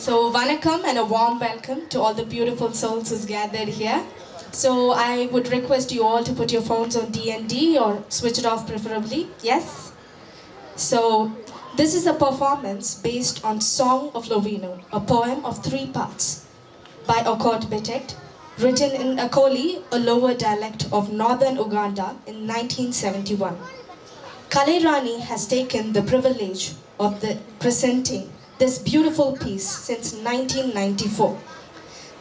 So, Vanakkam and a warm welcome to all the beautiful souls who's gathered here. So, I would request you all to put your phones on D&D or switch it off preferably. Yes? So, this is a performance based on Song of Lovino, a poem of 3 parts by Okot Betet, written in Akoli, a lower dialect of northern Uganda in 1971. Kalairani has taken the privilege of presenting this beautiful piece since 1994.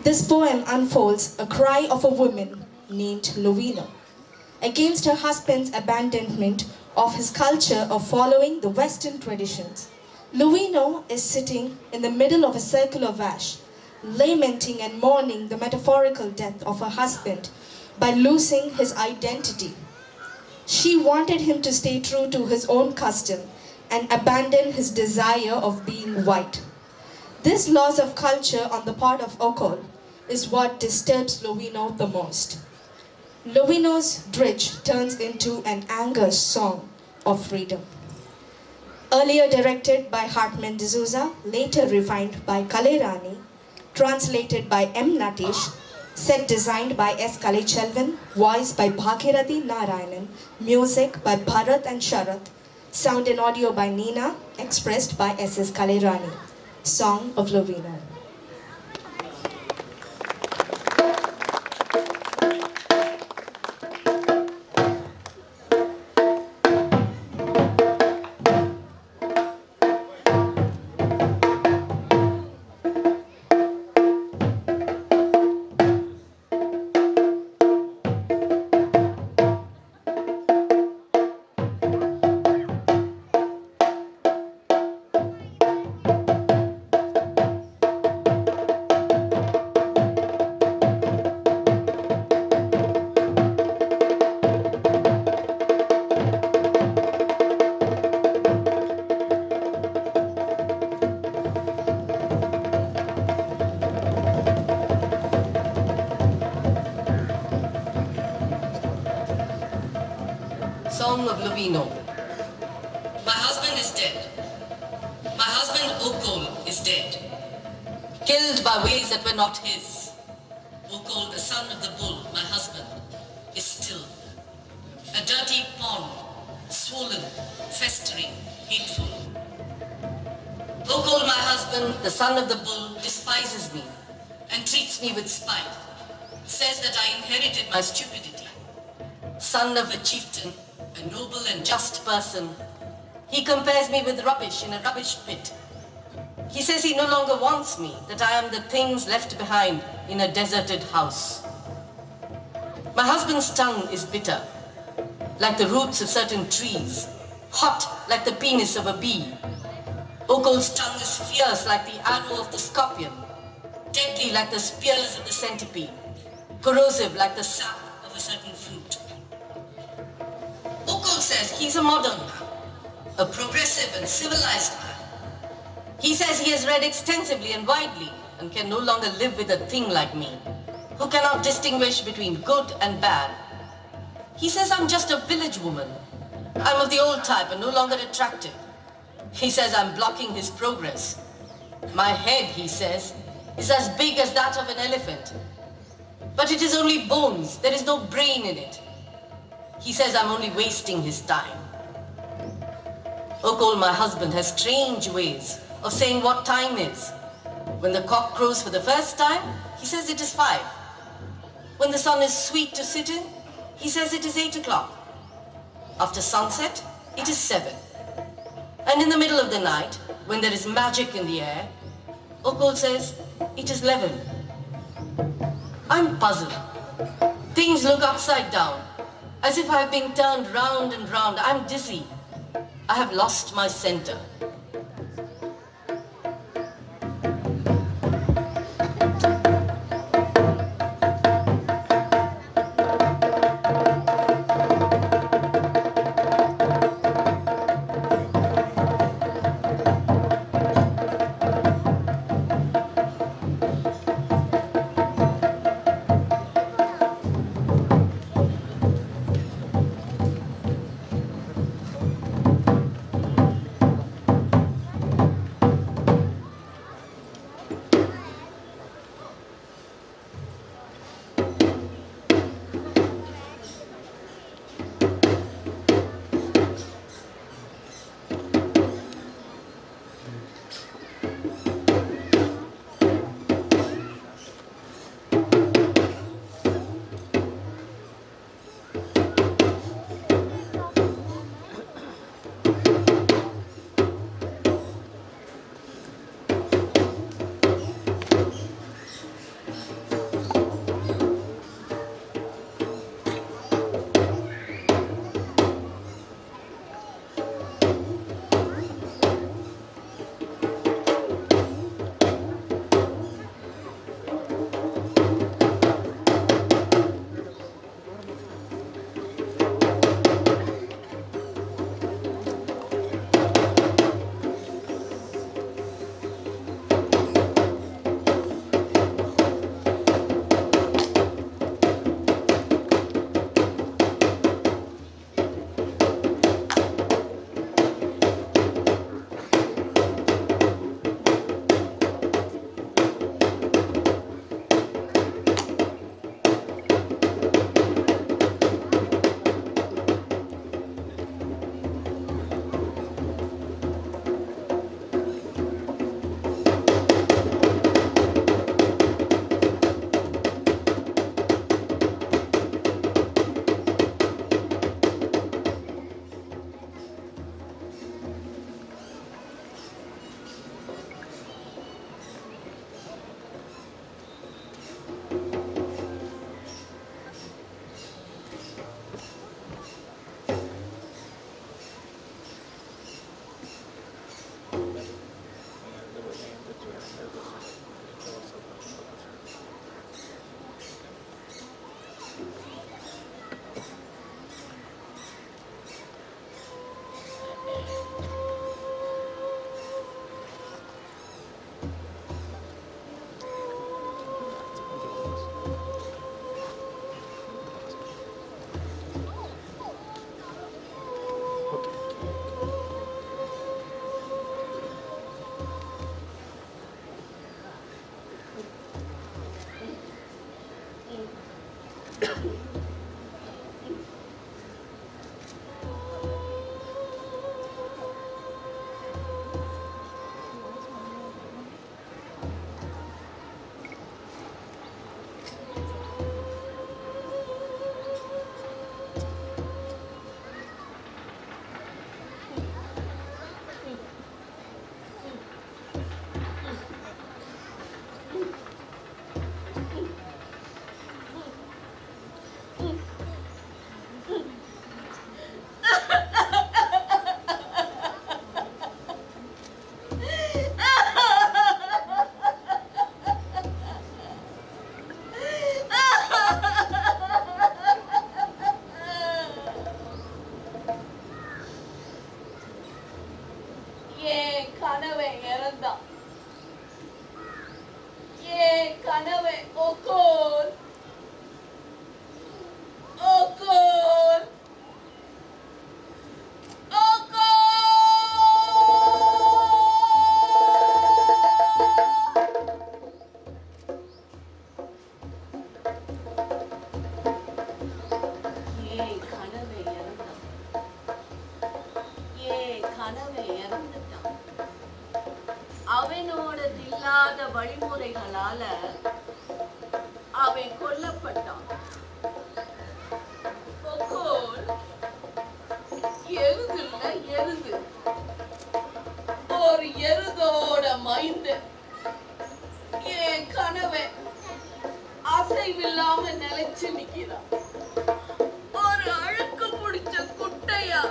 This poem unfolds a cry of a woman named Lovino against her husband's abandonment of his culture of following the Western traditions. Lovino is sitting in the middle of a circle of ash, lamenting and mourning the metaphorical death of her husband by losing his identity. She wanted him to stay true to his own custom and abandon his desire of being white. This loss of culture on the part of Okol is what disturbs Lovino the most. Lovino's dredge turns into an anger song of freedom. Earlier directed by Hartman D'Souza, later refined by Kalairani, translated by M. Natish, set designed by S. Kalichelvan, voice by Bhagirathi Narayanan, music by Bharat and Sharath, sound and audio by Nina, expressed by S.S. Kalairani. Song of Lovino. Song of Lovino. My husband is dead. My husband Okol is dead. Killed by ways that were not his. Okol, the son of the bull, my husband, is still a dirty pond, swollen, festering, hateful. Okol, my husband, the son of the bull, despises me and treats me with spite. Says that I inherited my stupidity. Son of a chieftain, a noble and just person, he compares me with rubbish in a rubbish pit. He says he no longer wants me, that I am the things left behind in a deserted house. My husband's tongue is bitter, like the roots of certain trees, hot like the penis of a bee. Okol's tongue is fierce like the arrow of the scorpion, deadly like the spears of the centipede, corrosive like the sap of a certain fruit. Okol says he's a modern man, a progressive and civilized man. He says he has read extensively and widely and can no longer live with a thing like me, who cannot distinguish between good and bad. He says I'm just a village woman. I'm of the old type and no longer attractive. He says I'm blocking his progress. My head, he says, is as big as that of an elephant. But it is only bones, there is no brain in it. He says I'm only wasting his time. Okol, my husband, has strange ways of saying what time is. When the cock crows for the first time, he says it is 5. When the sun is sweet to sit in, he says it is 8 o'clock. After sunset, it is 7. And in the middle of the night, when there is magic in the air, Okol says it is 11. I'm puzzled. Things look upside down, as if I have been turned round and round. I'm dizzy. I have lost my center. வழிமுறைகளால அவன் கொல்லப்பட்டான். ஒக்கோல் எருதுல எருது, ஒரு எருதோட மைந்து என் கனவை அசைவில்லாம நிலைச்சு நிக்கிறான். ஒரு அழுக்கு பிடிச்ச குட்டையா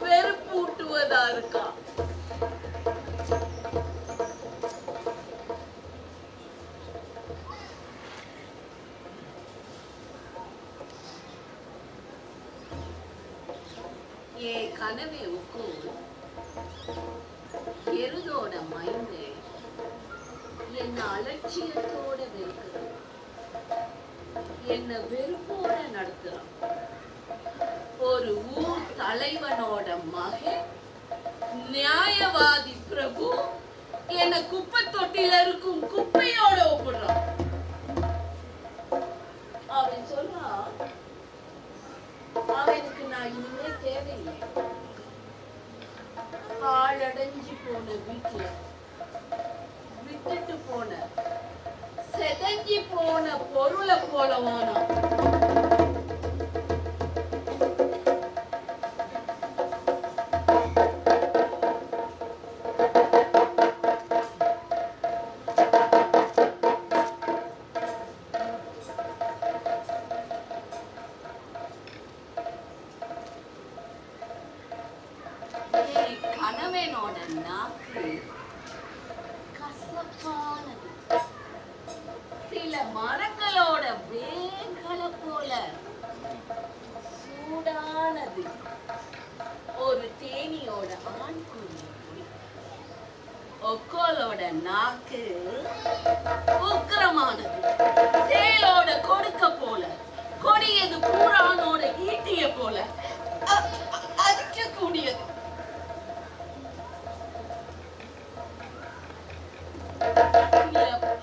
வெறுப்பூட்டுவதா இருக்கா. என் கனவை உக்கும் எருதோட மைந்து என்ன அலட்சியத்தோட வெறுக்கிறான், என்ன வெறுப்போட நடத்துறான். ஒரு ஊர் தலைவனோட மகன் நியாயவாதி பிரபு என்ன குப்பை தொட்டில இருக்கும் குப்பையோட ஒப்பிடுறான். அவன் சொல்றான், அவனுக்கு நான் இனிமே தேவையில்லை. ஆளடைஞ்சு போன வீட்டுல விட்டுட்டு போன செதஞ்சி போன பொருளை போலவானா. கணவனோட நாக்கு கசப்பானது, சில மரங்களோட வேர்களை போல சூடானது. ஒரு தேனியோட ஆண்குறி. ஒக்கோலோட நாக்கு உக்கிரமானது, தேலோட கொடுக்க போல, கொடியது பூரானோட ஈட்டிய போல அடிக்க கூடியது.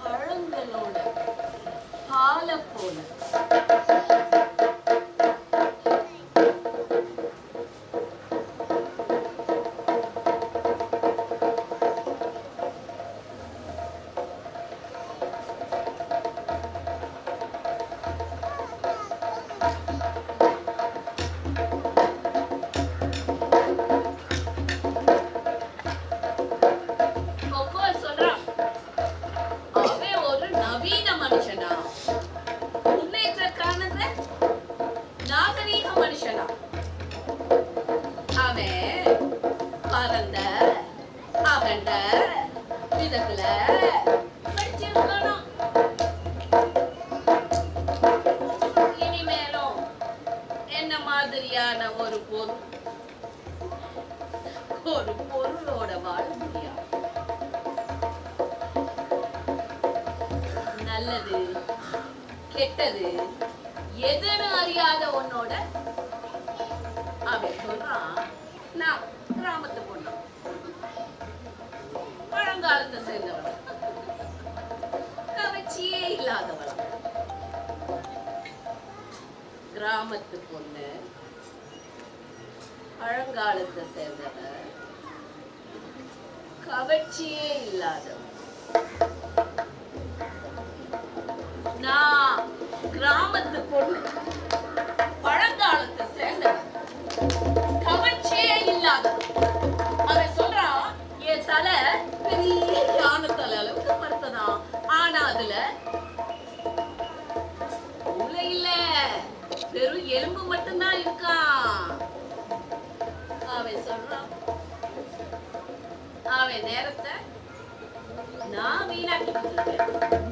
பழங்களோட பால போல இனிமேலும் என்ன மாதிரியான ஒரு பொருளோட வாழ முடியாது. நல்லது கெட்டது எதுன்னு அறியாத உன்னோட அவன் சொல்றான், நான் கிராமத்து பொண்ணு, பழங்காலத்தை சேர்ந்தவள், கவர்ச்சியே இல்லாதவள். கிராமத்து பொண்ணு, பழங்காலத்தை சேர்ந்தவ, கவர்ச்சியே இல்லாதவள். நான் கிராமத்து பொண்ணு, பழங்காலத்தை சேர்ந்தவள், கவர்ச்சியே இல்லாதவள். அவன் சொல்றான், என் தலை பெரிய யானை தலை அளவுக்கு பருத்ததான், ஆனா அதுல மூளை இல்ல, வெறும் எலும்பு மட்டும்தான் இருக்கான். அவன் சொல்றான், அவன் நேரத்தை நான் வீணாக்கிட்டு இருக்கேன்.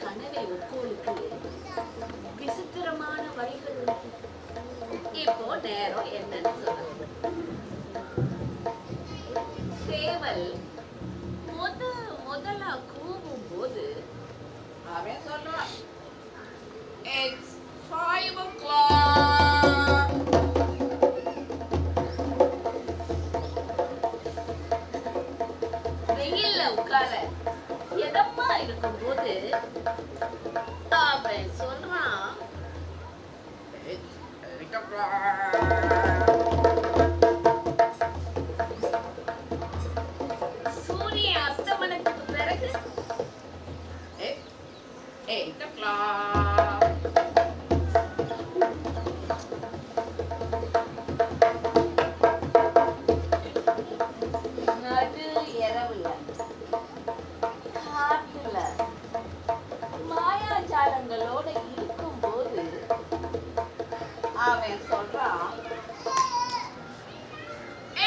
கனவை ஒக்கோலுக்கு நேரம் என்னன்னு சொல்லுங்க. சேவல் முதலா கூவும் போது அவன் சொல்றான், It's 5 o'clock. வெயில்ல உட்கார எதமா இருக்கும்போது அவன் சொல்றான், It's 8 o'clock. சூரிய அஸ்தமனத்துக்கு பிறகு 8 o'clock. நடு இரவுல காட்டுல மாயாஜாலங்களோட இருக்கும்போது அவன் சொல்றான்,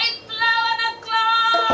It's 11 o'clock.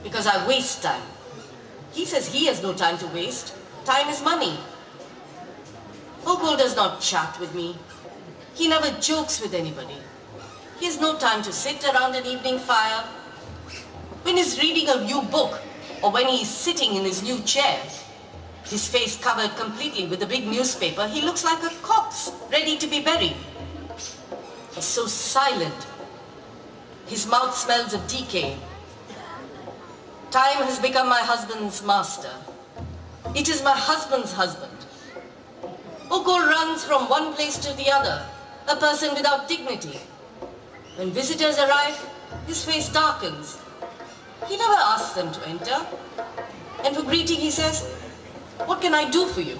Because I waste time. He says he has no time to waste. Time is money. Ogul does not chat with me. He never jokes with anybody. He has no time to sit around an evening fire. When he's reading a new book, or when he's sitting in his new chair, his face covered completely with a big newspaper, he looks like a corpse ready to be buried. He's so silent. His mouth smells of decay. Time has become my husband's master. It is my husband's husband. Ogul runs from one place to the other, a person without dignity. When visitors arrive, his face darkens. He never asks them to enter. And for greeting he says, "What can I do for you?"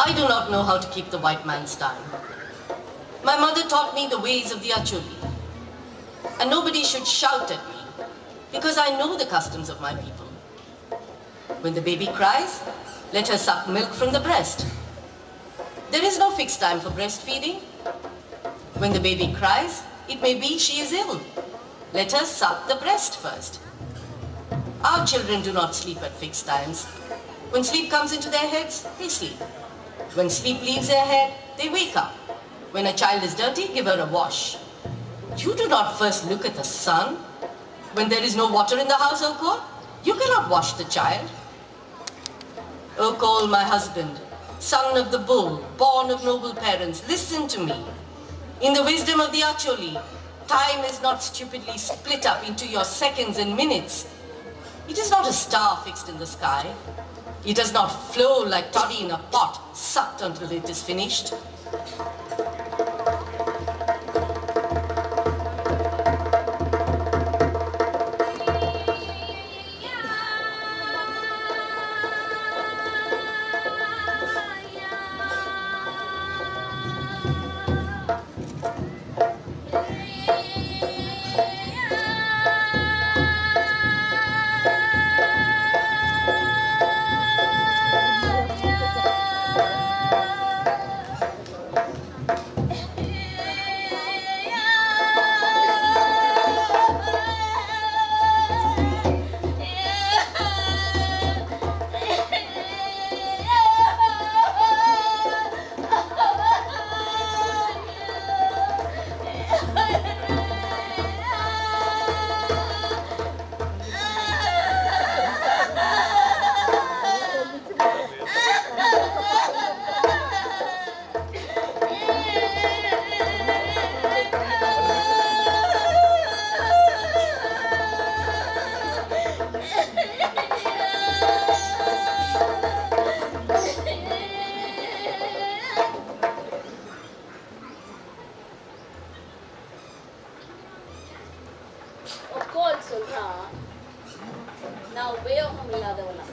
I do not know how to keep the white man's time. My mother taught me the ways of the Acholi. And nobody should shout at me, because I know the customs of my people. When the baby cries, let her suck milk from the breast. There is no fixed time for breastfeeding. When the baby cries, it may be she is ill. Let her suck the breast first. Our children do not sleep at fixed times. When sleep comes into their heads, they sleep. When sleep leaves their head, they wake up. When a child is dirty, give her a wash. You do not first look at the sun. When there is no water in the house, Okol, you cannot wash the child. Okol, my husband, son of the bull, born of noble parents, listen to me. In the wisdom of the Acholi, time is not stupidly split up into your seconds and minutes. It is not a star fixed in the sky. It does not flow like toddy in a pot, sucked until it is finished. ஒக்கோல் சொல்றான் நான் உபயோகம் இல்லாதவனா,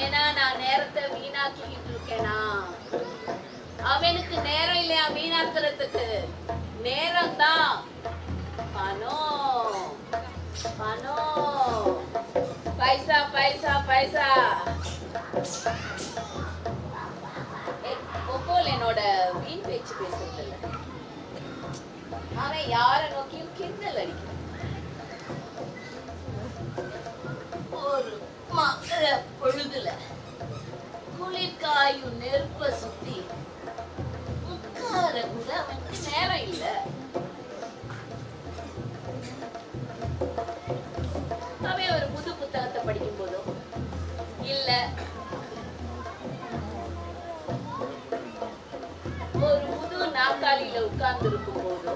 ஏன்னா நான் நேரத்தை வீணாக்கிக்கிட்டு இருக்கேனா. அவனுக்கு நேரம் இல்லையா வீணாக்குறதுக்கு, நேரம் தான் பணம். பணம், பைசா பைசா பைசா. ஒக்கோல் என்னோட வீண் பேச்சு பேசுறது இல்ல, அவன் யார நோக்கியும் கிண்டல் அடிக்கிறான். ஒரு மகள பொழுதுல குளிர்காயும் நெருப்ப சுத்தி உட்கார கூட அவனுக்கு நேரம் இல்ல. அவன் ஒரு புது புத்தகத்தை படிக்கும் போதோ இல்ல ஒரு புது நாற்காலியில உட்கார்ந்து இருக்கும் போதோ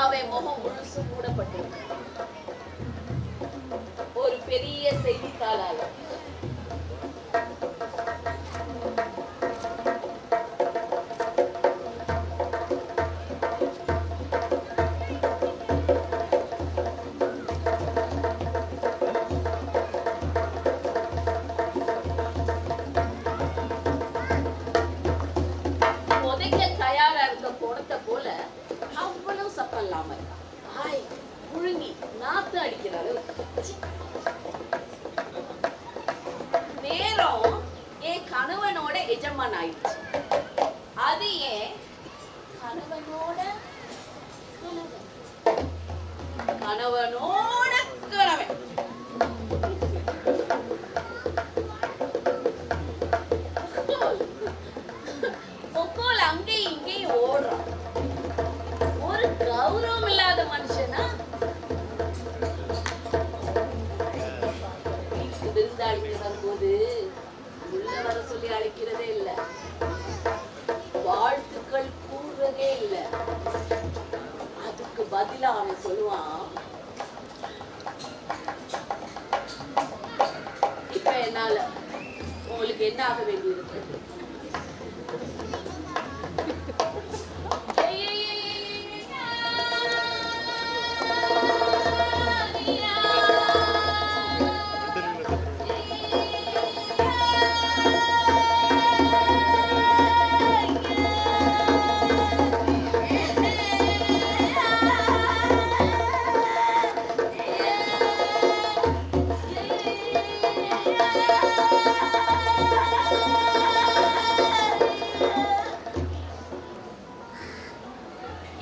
அவன் முகம் முழுசு மூடப்பட்டிருக்கு ஒரு பெரிய செய்தித்தாளால. புதைக்க தயாரா இருக்க குடத்தை போல அவ்வளவு சத்தம் இல்லாம இருக்கான். ஆய் முழுங்கி நாத்து அடிக்கிற அளவுக்கு. நேரம் என் கணவனோட எஜமான் ஆயிடுச்சு. அது ஏன் கணவனோட கணவனோட கணவன். ஒக்கோல் அங்கேயும் இங்கேயும் ஓடுறான். ஒரு கௌரவம் இல்லாத மனுஷனா. விருந்தாளிகள் வரும்போது உள்ள வர சொல்லி அழைக்கிறதே இல்ல, வாழ்த்துக்கள் கூறுறதே இல்ல. அதுக்கு பதிலா அவன் சொல்லுவான், இப்ப என்னால உங்களுக்கு என்ன ஆக வேண்டியிருக்கு?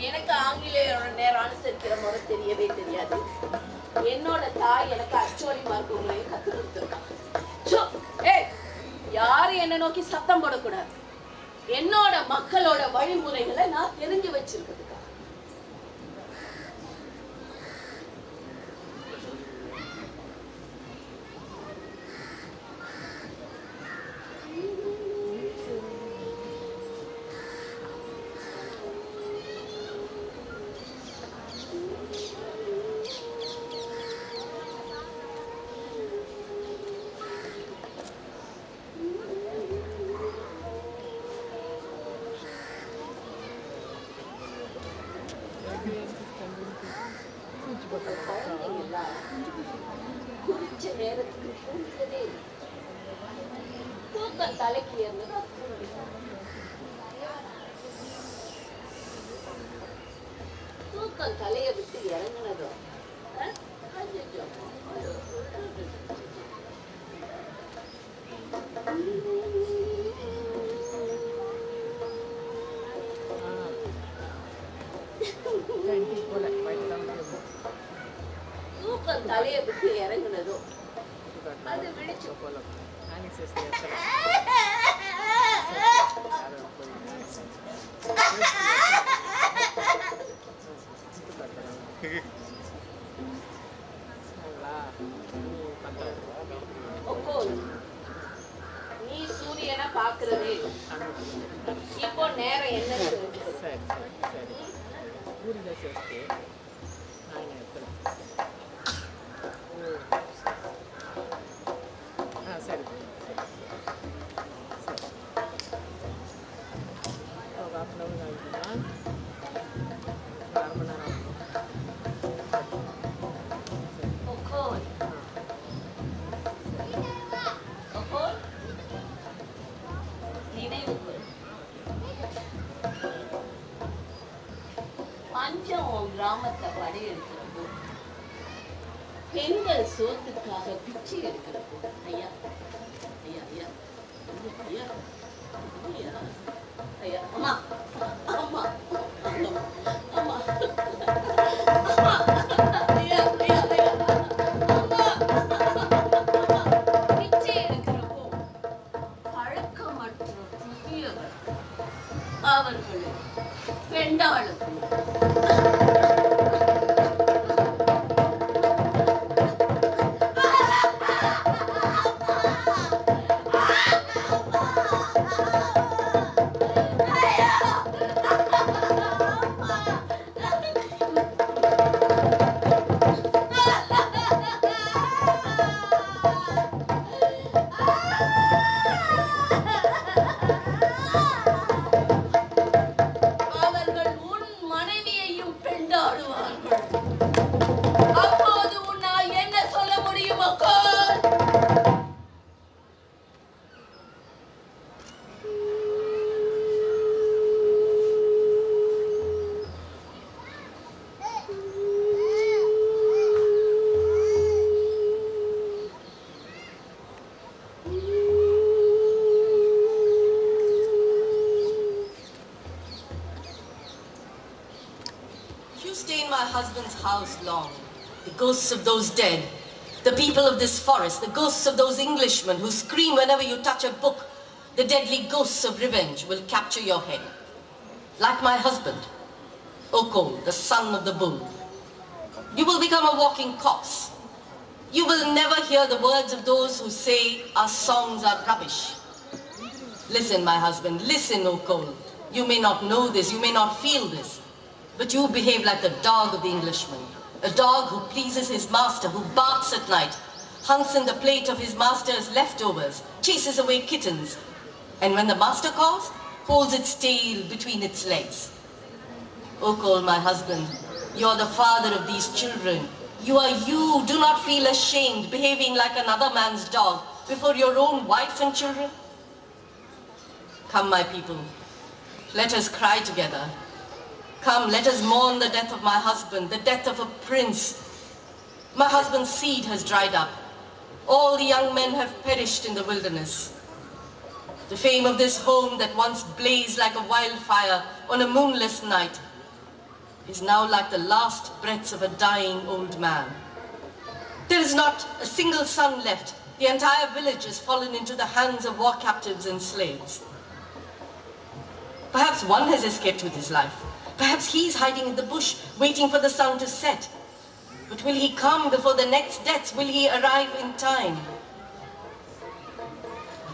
எனக்கு ஆங்கிலேயரோட நேரம் அனுசரிக்கிற முறை தெரியவே தெரியாது. என்னோட தாய் எனக்கு அச்சோடி மார்க்கங்களையும் கத்து கொடுத்துருக்கான். யாரு என்ன நோக்கி சத்தம் போடக்கூடாது. என்னோட மக்களோட வழிமுறைகளை நான் தெரிஞ்சு வச்சிருக்கிறதுக்கா. குறிச்ச நேரத்துக்கு தூங்குறதே இல்லை. தூக்கம் தலைக்கு ஏறினதா தூக்கம் தலையை விட்டு இறங்கினதோ தூக்கம் தலையை விட்டு இறங்கினதோ அது விழிச்சு நீ சூரியனை பாக்குறதே இப்போ நேரம் என்ன? எடுக்கிறப்போ, பெண்கள் சோத்துக்காக பிச்சை எடுக்கிறப்போ, ஐயா ஐயா ஐயா ஐயா ஐயா ஐயா அம்மா அம்மா அம்மா அம்மா அம்மா ஐயா ஐயா ஐயா அம்மா பிச்சை எடுக்கிறப்போ பழக்கமற்ற புதியவர் அவர்களை பெண்டாளும் அவர்கள் உன் மனைவியையும் பெண்டாடுவார்கள். அப்போது உன்னால் என்ன சொல்ல முடியும் அக்கா? You stay in my husband's house long. The ghosts of those dead, the people of this forest, the ghosts of those Englishmen who scream whenever you touch a book, the deadly ghosts of revenge will capture your head. Like my husband, Okol, the son of the bull. You will become a walking corpse. You will never hear the words of those who say our songs are rubbish. Listen, my husband, listen, Okol. You may not know this, you may not feel this, but you behave like the dog of the Englishman. A dog who pleases his master, who barks at night, hunts in the plate of his master's leftovers, chases away kittens, and when the master calls, holds its tail between its legs. Okol, my husband, you're the father of these children. You are you. Do not feel ashamed behaving like another man's dog before your own wife and children. Come, my people, let us cry together. Come, let us mourn the death of my husband, the death of a prince. My husband's seed has dried up. All the young men have perished in the wilderness. The fame of this home that once blazed like a wildfire on a moonless night is now like the last breaths of a dying old man. There is not a single son left. The entire village has fallen into the hands of war captives and slaves. Perhaps one has escaped with his life. Perhaps he's hiding in the bush, waiting for the sun to set. But will he come before the next death? Will he arrive in time?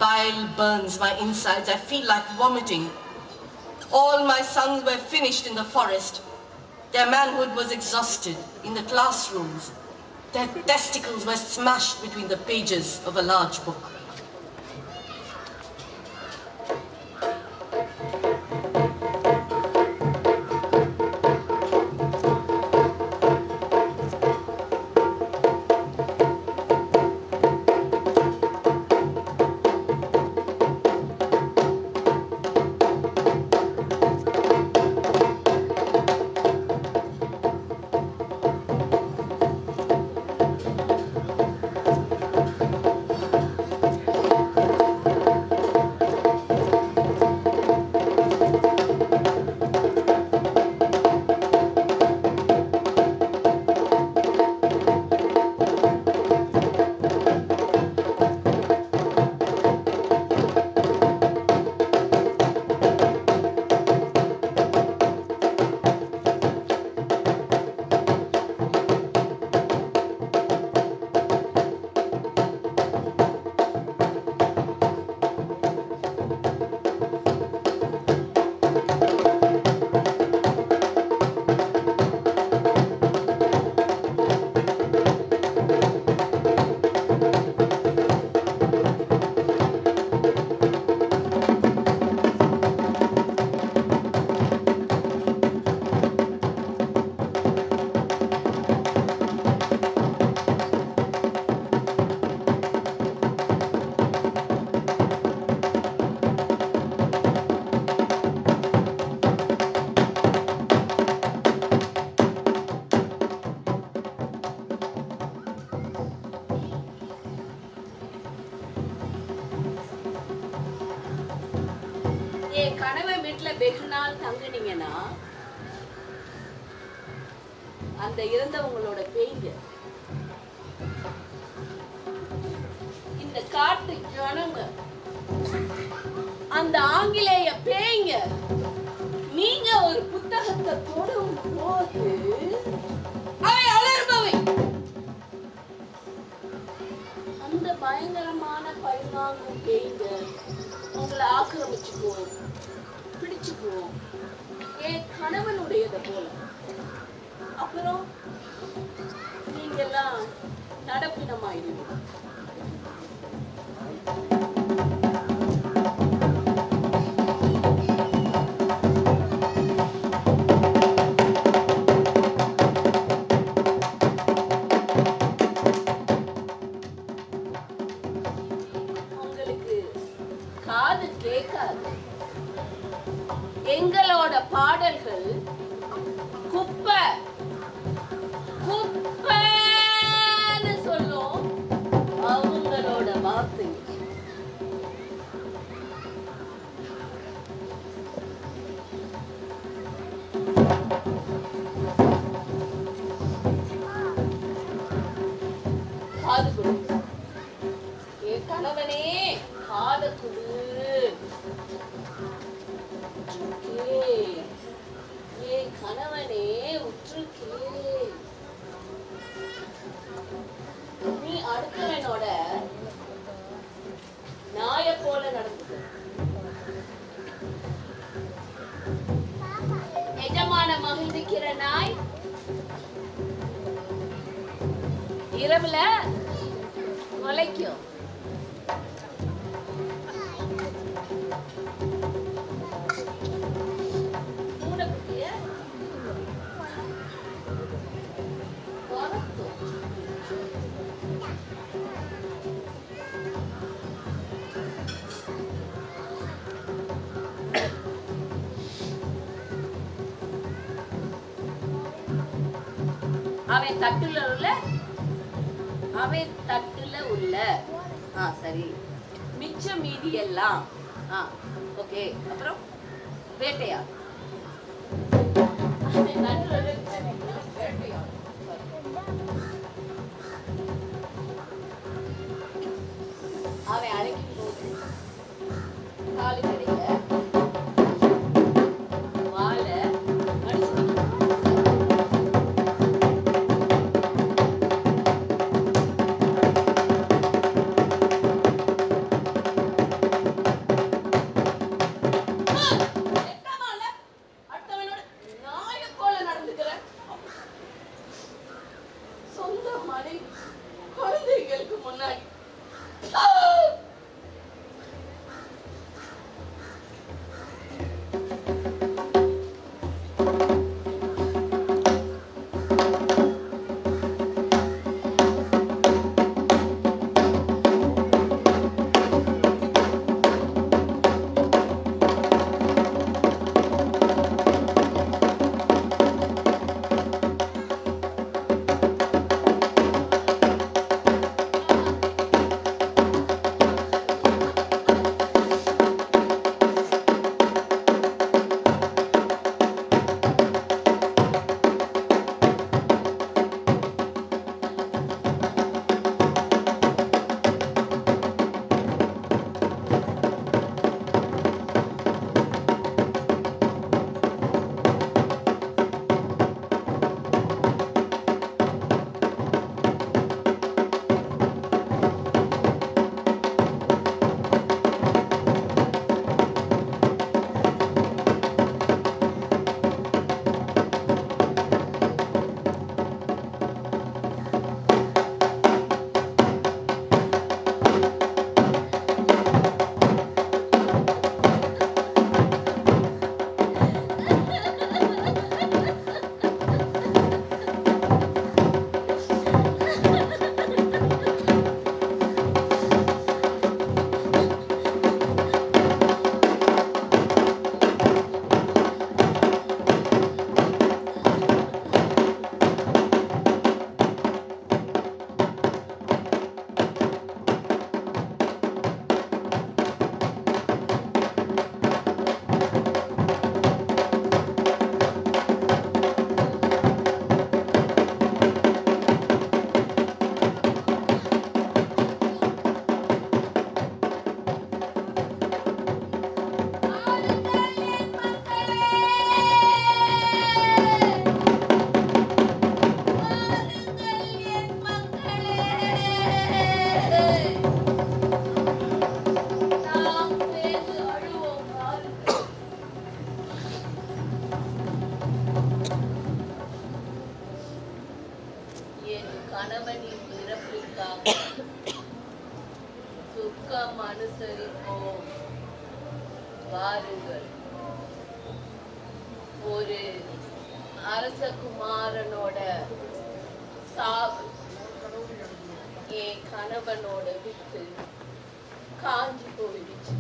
Bile burns my insides. I feel like vomiting. All my sons were finished in the forest. Their manhood was exhausted in the classrooms. Their testicles were smashed between the pages of a large book. என் கணவன் வீட்டுல வெகு நாள் தங்குனீங்கன்னா அந்த இறந்தவங்களோட பேய்ங்க, இந்த காட்டு ஜனங்க, அந்த ஆங்கிலேய பேய்ங்க, நீங்க ஒரு புத்தகத்தை தொடும் போது அவை அலறுபவை. அந்த பயங்கரமான பழிவாங்கும் பேய்ங்க உங்களை ஆக்கிரமிச்சுக்குவோம், பிடிச்சுக்குவோம், என் கணவனுடையதை போல. அப்புறம் நீங்க எல்லாம் நடப்பினமாயிடுவீங்க. உங்களுக்கு காது கேட்காது. எங்களோட பாடல்கள் குப்பை குப்பைன்னு சொல்லும் அவங்களோட வார்த்தை. காது கொடு, என் கணவனே காது கொடு. என் கணவனே உற்று கேள். நீ அடுத்தவனோட நாய போல நடந்துக்க. எஜமான மகிழ்ந்திக்கிற நாய் இரவுல முளைக்கும். அவன் தட்டுல உள்ள சரி மிச்ச மீதி எல்லாம் ஓகே. அப்புறம் வேட்டையா அவன் அழைக்கும் போது காலு கிடைக்க வாழை மடிச்சு குழந்தைகளுக்கு முன்னாடி என் கணவனின் பிறப்பிற்காக துக்கம் அனுசரிப்போம் வாருங்கள். ஒரு அரசகுமாரனோட சாவு என் கணவனோட விட்டு காஞ்சி போயிடுச்சு.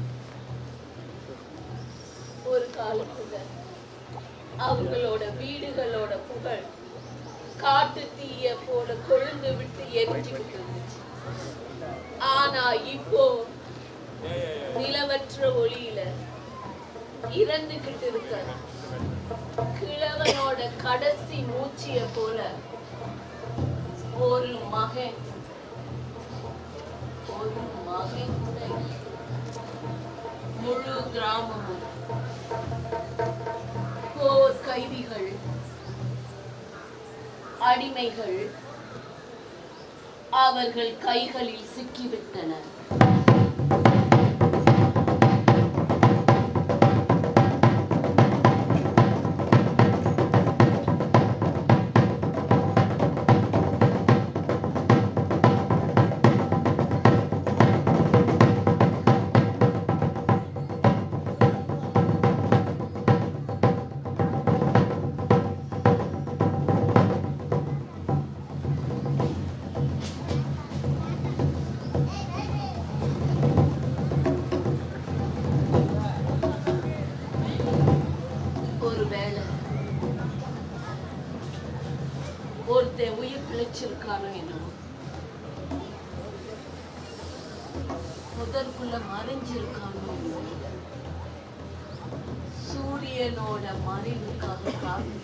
ஒரு காலத்துல அவங்களோட வீடுகளோட புகழ் காட்டு தீய போல கொழுந்து விட்டு எரிஞ்சுக்கிட்டு இருந்துச்சு. ஆனா இப்போ நிலவற்ற ஒளியில இறந்துகிட்டு இருக்க கிழவனோட கடைசி மூச்சிய போல ஒரு மகன் கூட இல்லை. முழு கிராமமும் போர் கைதிகள், அடிமைகள் அவர்கள் கைகளில் சிக்கிவிட்டனர். ஒருத்தன் உயிர் பிழைச்சிருக்கானோ என்னவோ, முதற்குள்ள மறைஞ்சிருக்கானோ என்னவோ, சூரியனோட மறைவுக்காக காத்து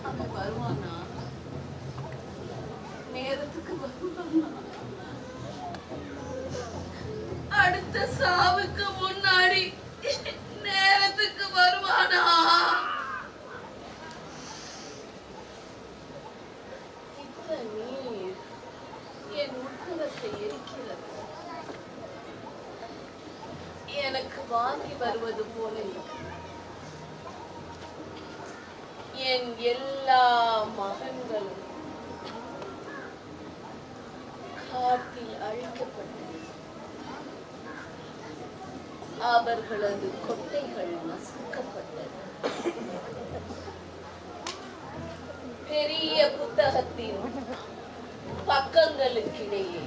அவன் வருவானா? நேரத்துக்கு வருவானா? அடுத்த சாவுக்கு முன்னாடி நேரத்துக்கு வருவானா? இந்த நீர் என் உட்கலத்தை எரிக்கிறது. எனக்கு வாங்கி வருவது போல இருக்கு. என் எல்லா மகன்களும் காட்டில் அழிக்கப்பட்டது. அவர்களது கொட்டைகள் நசுக்கப்பட்டது. பெரிய புத்தகத்தின் பக்கங்களுக்கிடையே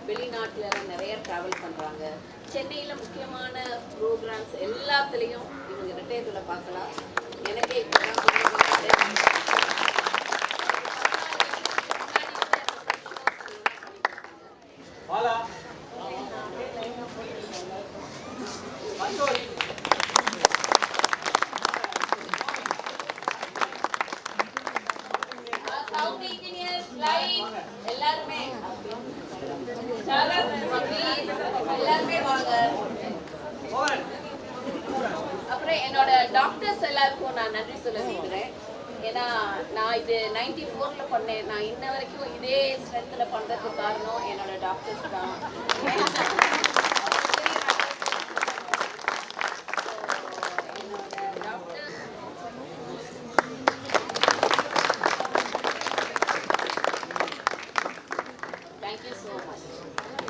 வெளிநாட்டுல நிறைய டிராவல் பண்றாங்க. சென்னையில முக்கியமான ப்ரோக்ராம்ஸ் எல்லாத்துலயும் இவங்க ரிட்டையர்ல பார்க்கலாம். எனக்கே சவுண்ட் இன்ஜினியர்ஸ் லைட் எல்லாருமே எல்லாருமே வாங்க. அப்புறம் என்னோட டாக்டர்ஸ் எல்லாருக்கும் நான் நன்றி சொல்ல நினைக்கிறேன். ஏன்னா நான் இது 94ல் பண்ணேன். நான் இன்ன வரைக்கும் இதே ஸ்ட்ரென்த்தில் பண்ணுறதுக்கு காரணம் என்னோட டாக்டர்ஸ் தான். Thank you so much.